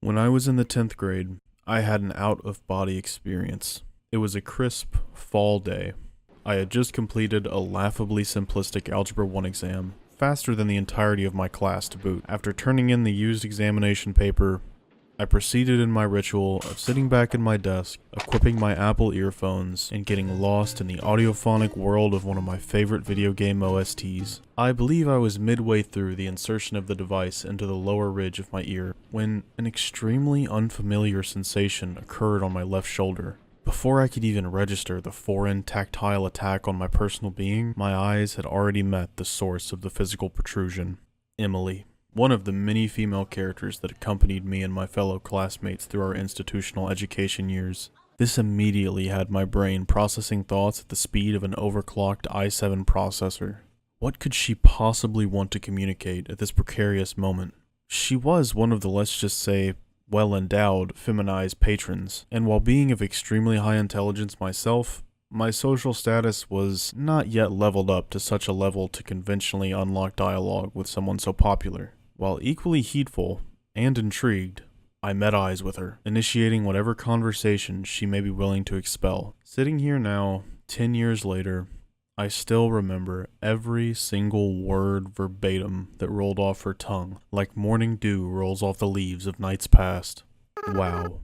When I was in the 10th grade, I had an out-of-body experience. It was a crisp fall day. I had just completed a laughably simplistic Algebra 1 exam, faster than the entirety of my class to boot. After turning in the used examination paper, I proceeded in my ritual of sitting back in my desk, equipping my Apple earphones, and getting lost in the audiophonic world of one of my favorite video game OSTs. I believe I was midway through the insertion of the device into the lower ridge of my ear when an extremely unfamiliar sensation occurred on my left shoulder. Before I could even register the foreign tactile attack on my personal being, my eyes had already met the source of the physical protrusion. Emily. One of the many female characters that accompanied me and my fellow classmates through our institutional education years. This immediately had my brain processing thoughts at the speed of an overclocked i7 processor. What could she possibly want to communicate at this precarious moment? She was one of the, let's just say, well-endowed, feminized patrons, and while being of extremely high intelligence myself, my social status was not yet leveled up to such a level to conventionally unlock dialogue with someone so popular. While equally heedful and intrigued, I met eyes with her, initiating whatever conversation she may be willing to expel. Sitting here now, 10 years later, I still remember every single word verbatim that rolled off her tongue, like morning dew rolls off the leaves of nights past. Wow,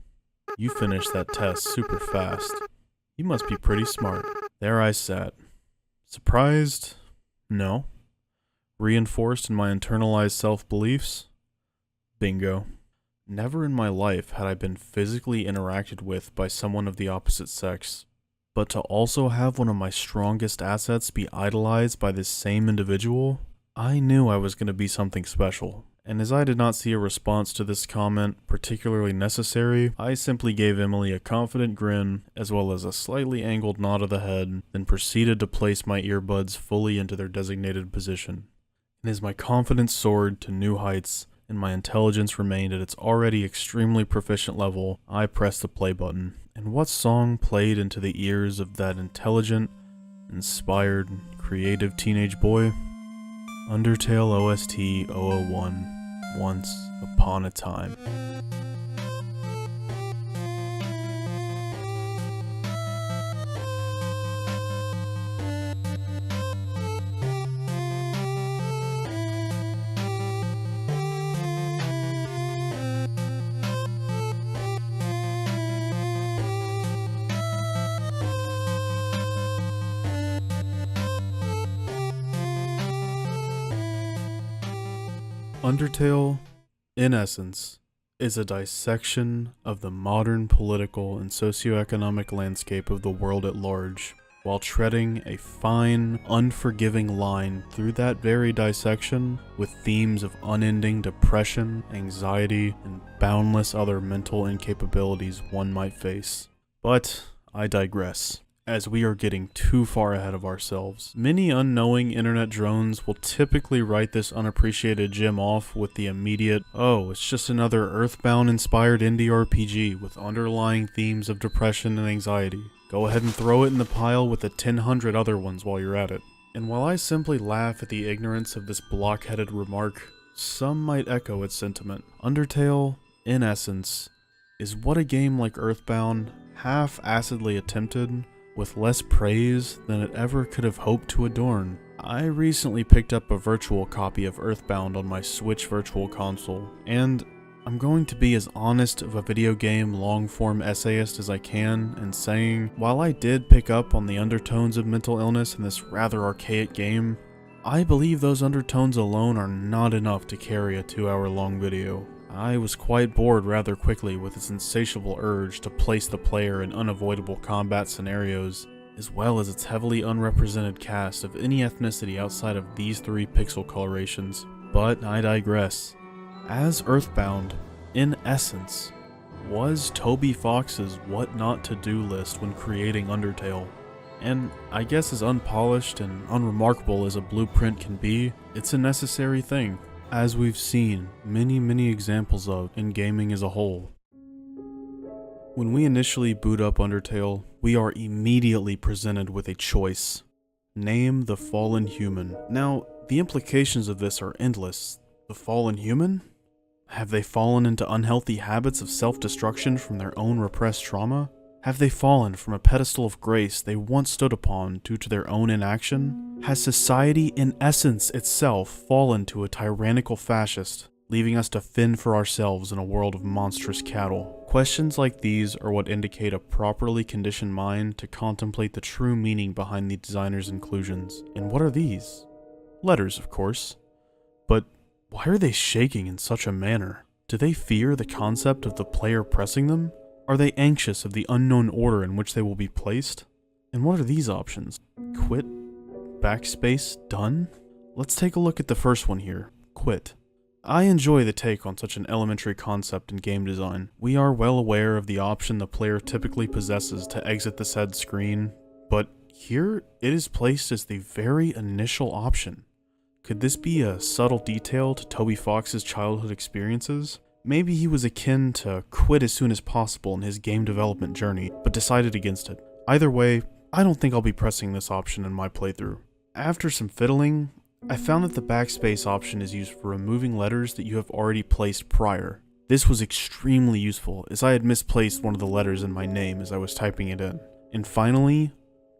you finished that test super fast. You must be pretty smart. There I sat. Surprised? No. Reinforced in my internalized self-beliefs? Bingo. Never in my life had I been physically interacted with by someone of the opposite sex, but to also have one of my strongest assets be idolized by this same individual? I knew I was going to be something special, and as I did not see a response to this comment particularly necessary, I simply gave Emily a confident grin as well as a slightly angled nod of the head, then proceeded to place my earbuds fully into their designated position. And as my confidence soared to new heights and my intelligence remained at its already extremely proficient level, I pressed the play button. And what song played into the ears of that intelligent, inspired, creative teenage boy? Undertale OST 001, Once Upon a Time. Undertale, in essence, is a dissection of the modern political and socioeconomic landscape of the world at large, while treading a fine, unforgiving line through that very dissection with themes of unending depression, anxiety, and boundless other mental incapabilities one might face. But I digress, as we are getting too far ahead of ourselves. Many unknowing internet drones will typically write this unappreciated gem off with the immediate, oh, it's just another Earthbound-inspired indie RPG with underlying themes of depression and anxiety. Go ahead and throw it in the pile with the 1,000 other ones while you're at it. And while I simply laugh at the ignorance of this blockheaded remark, some might echo its sentiment. Undertale, in essence, is what a game like Earthbound half-assedly attempted, with less praise than it ever could have hoped to adorn. I recently picked up a virtual copy of Earthbound on my Switch Virtual Console, and I'm going to be as honest of a video game long-form essayist as I can in saying, while I did pick up on the undertones of mental illness in this rather archaic game, I believe those undertones alone are not enough to carry a 2-hour-long video. I was quite bored rather quickly with its insatiable urge to place the player in unavoidable combat scenarios, as well as its heavily unrepresented cast of any ethnicity outside of these 3 pixel colorations. But I digress. As Earthbound, in essence, was Toby Fox's what not to do list when creating Undertale. And I guess as unpolished and unremarkable as a blueprint can be, it's a necessary thing, as we've seen many examples of in gaming as a whole. When we initially boot up Undertale, we are immediately presented with a choice. Name the fallen human. Now, the implications of this are endless. The fallen human? Have they fallen into unhealthy habits of self-destruction from their own repressed trauma? Have they fallen from a pedestal of grace they once stood upon due to their own inaction? Has society in essence itself fallen to a tyrannical fascist, leaving us to fend for ourselves in a world of monstrous cattle? Questions like these are what indicate a properly conditioned mind to contemplate the true meaning behind the designer's inclusions. And what are these? Letters, of course. But why are they shaking in such a manner? Do they fear the concept of the player pressing them? Are they anxious of the unknown order in which they will be placed? And what are these options? Quit? Backspace? Done? Let's take a look at the first one here. Quit. I enjoy the take on such an elementary concept in game design. We are well aware of the option the player typically possesses to exit the said screen, but here it is placed as the very initial option. Could this be a subtle detail to Toby Fox's childhood experiences? Maybe he was akin to quit as soon as possible in his game development journey, but decided against it. Either way, I don't think I'll be pressing this option in my playthrough. After some fiddling, I found that the backspace option is used for removing letters that you have already placed prior. This was extremely useful, as I had misplaced one of the letters in my name as I was typing it in. And finally,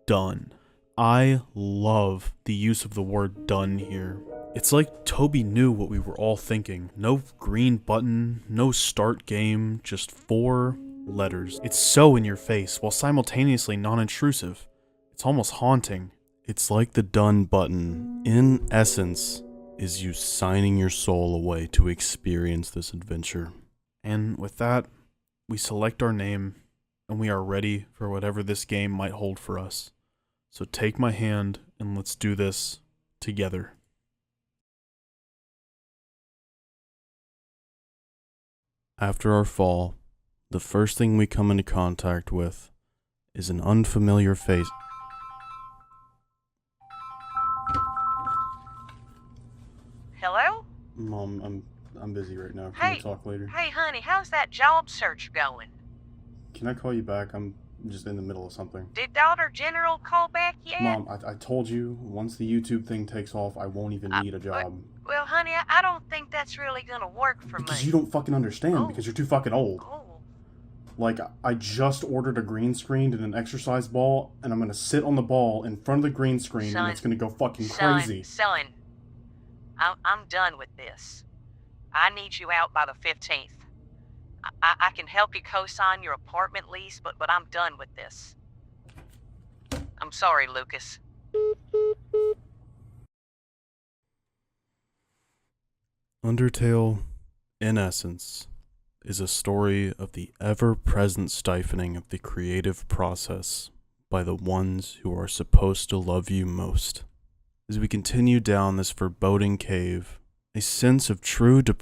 done. I love the use of the word done here. It's like Toby knew what we were all thinking. No green button, no start game, just 4 letters. It's so in your face, while simultaneously non-intrusive. It's almost haunting. It's like the done button, in essence, is you signing your soul away to experience this adventure. And with that, we select our name, and we are ready for whatever this game might hold for us. So take my hand, and let's do this together. After our fall, the first thing we come into contact with is an unfamiliar face. Hello? Mom, I'm busy right now. Can we talk later? Hey, honey, how's that job search going? Can I call you back? I'm just in the middle of something. Did Daughter General call back yet? Mom, I told you, once the YouTube thing takes off, I won't even need a job. Well, honey, I don't think that's really gonna work for me. Because you don't fucking understand, because you're too fucking old. Oh. Like, I just ordered a green screen and an exercise ball, and I'm gonna sit on the ball in front of the green screen, and it's gonna go fucking crazy. Son, I'm done with this. I need you out by the 15th. I can help you co-sign your apartment lease, but I'm done with this. I'm sorry, Lucas. Undertale, in essence, is a story of the ever-present stifling of the creative process by the ones who are supposed to love you most. As we continue down this foreboding cave, a sense of true depression